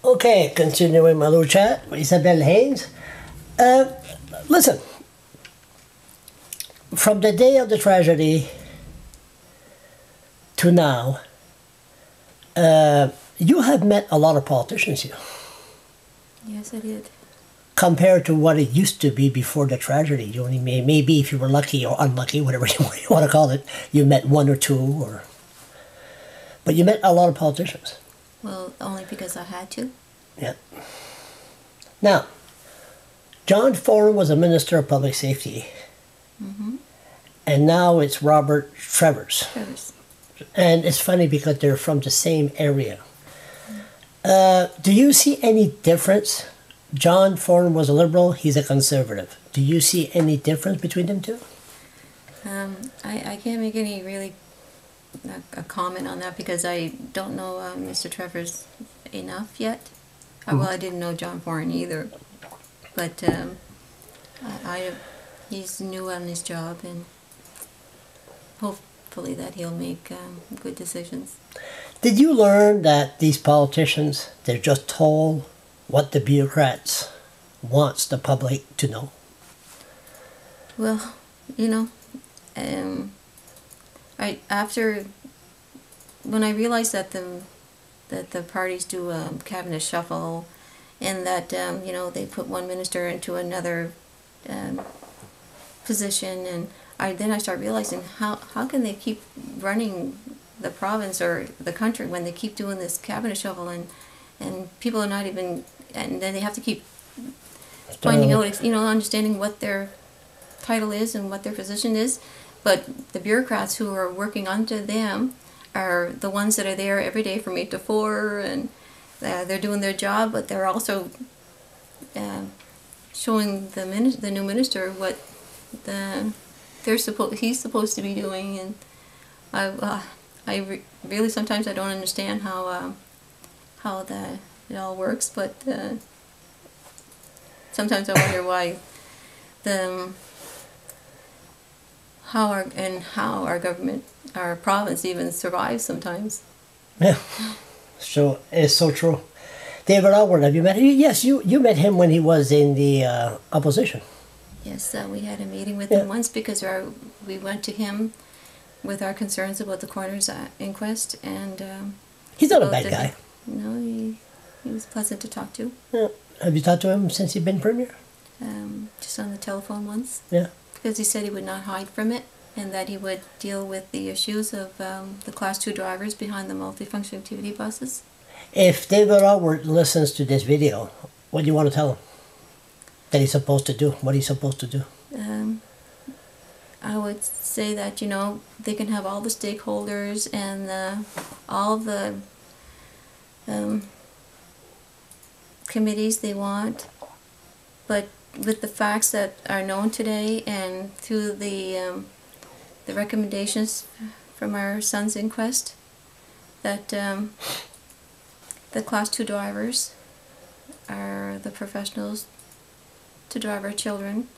Okay, continuing my little chat with Isabelle Hains. Listen, from the day of the tragedy to now, you have met a lot of politicians here. Yes, I did. Compared to what it used to be before the tragedy. You only maybe if you were lucky or unlucky, whatever you want to call it, you met one or two, but you met a lot of politicians. Well, only because I had to. Yeah. Now, John Foran was a Minister of Public Safety. Mm-hmm. And now it's Robert Travers. And it's funny because they're from the same area. Do you see any difference? John Foran was a Liberal, he's a Conservative. Do you see any difference between them two? I can't make any really a comment on that because I don't know Mr. Travers enough yet. Well, I didn't know John Foran either. But he's new on his job, and hopefully that he'll make good decisions. Did you learn that these politicians, they're just told what the bureaucrats wants the public to know? Well, you know, when I realized that the parties do a cabinet shuffle, and that they put one minister into another position, and then I start realizing how can they keep running the province or the country when they keep doing this cabinet shuffle, and people are not even, and then they have to keep finding out, understanding what their title is and what their position is, but the bureaucrats who are working under them are the ones that are there every day from 8 to 4, and they're doing their job, but they're also showing the new minister what he's supposed to be doing, and really sometimes I don't understand how it all works, but sometimes I wonder why how our government, our province even survives sometimes. Yeah, so it's so true. David Alward, have you met him? Yes, you met him when he was in the opposition. Yes, we had a meeting with him once because we went to him with our concerns about the coroner's inquest, and he's not a bad guy. No, he was pleasant to talk to. Yeah. Have you talked to him since he's been Premier? Just on the telephone once. Yeah. Because he said he would not hide from it, and that he would deal with the issues of the Class 2 drivers behind the multifunction activity buses. If David Alward listens to this video, what do you want to tell him that he's supposed to do? What he's supposed to do? I would say that, they can have all the stakeholders and all the committees they want, but with the facts that are known today and through the recommendations from our son's inquest, that the Class 2 drivers are the professionals to drive our children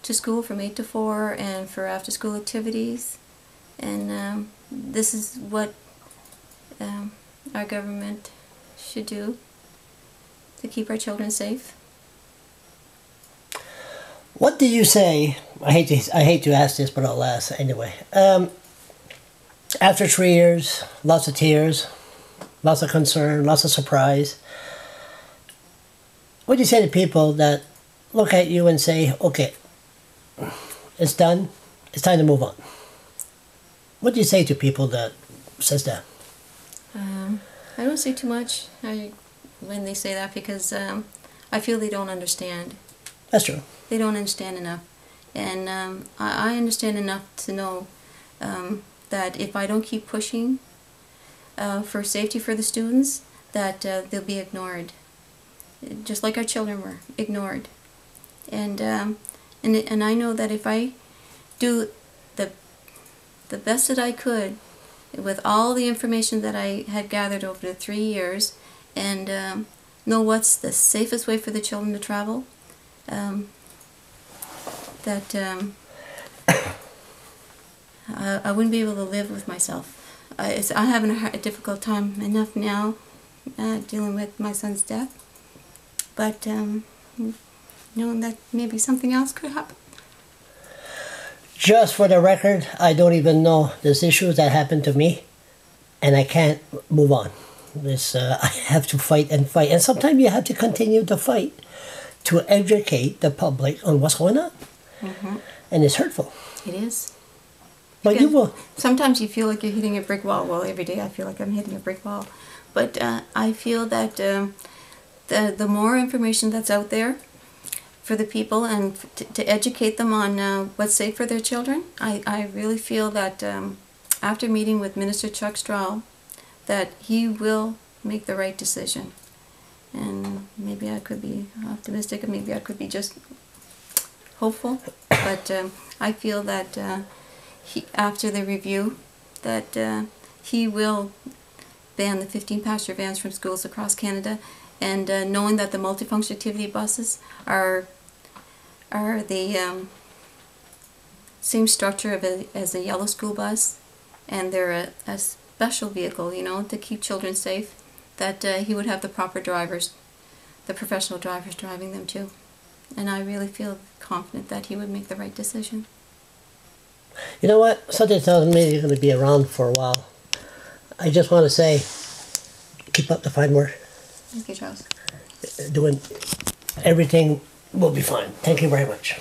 to school from 8 to 4 and for after-school activities, and this is what our government should do to keep our children safe. What do you say? I hate to ask this, but I'll ask anyway. After 3 years, lots of tears, lots of concern, lots of surprise. What do you say to people that look at you and say, "Okay, it's done. It's time to move on"? What do you say to people that says that? I don't say too much when they say that because I feel they don't understand. That's true. They don't understand enough, and I understand enough to know that if I don't keep pushing for safety for the students, that they'll be ignored, just like our children were ignored. And I know that if I do the best that I could with all the information that I had gathered over the 3 years, and know what's the safest way for the children to travel, that I wouldn't be able to live with myself. I'm having a difficult time enough now dealing with my son's death. But knowing that maybe something else could happen. Just for the record, I don't even know there's issues that happened to me, and I can't move on. I have to fight and fight, and sometimes you have to continue to fight to educate the public on what's going on. Mm-hmm. And it's hurtful. It is. But you will. Sometimes you feel like you're hitting a brick wall. Well, every day I feel like I'm hitting a brick wall. But I feel that the more information that's out there for the people and to educate them on what's safe for their children, I really feel that after meeting with Minister Chuck Strahl, that he will make the right decision. And maybe I could be optimistic, and maybe I could be just hopeful. But I feel that after the review, that he will ban the 15 passenger vans from schools across Canada, and knowing that the multifunction activity buses are the same structure as a yellow school bus, and they're a special vehicle, you know, to keep children safe, that he would have the proper drivers, the professional drivers driving them too. And I really feel confident that he would make the right decision. You know what? Something tells me you're going to be around for a while. I just want to say, keep up the fine work. Thank you, Charles. Doing everything will be fine. Thank you very much.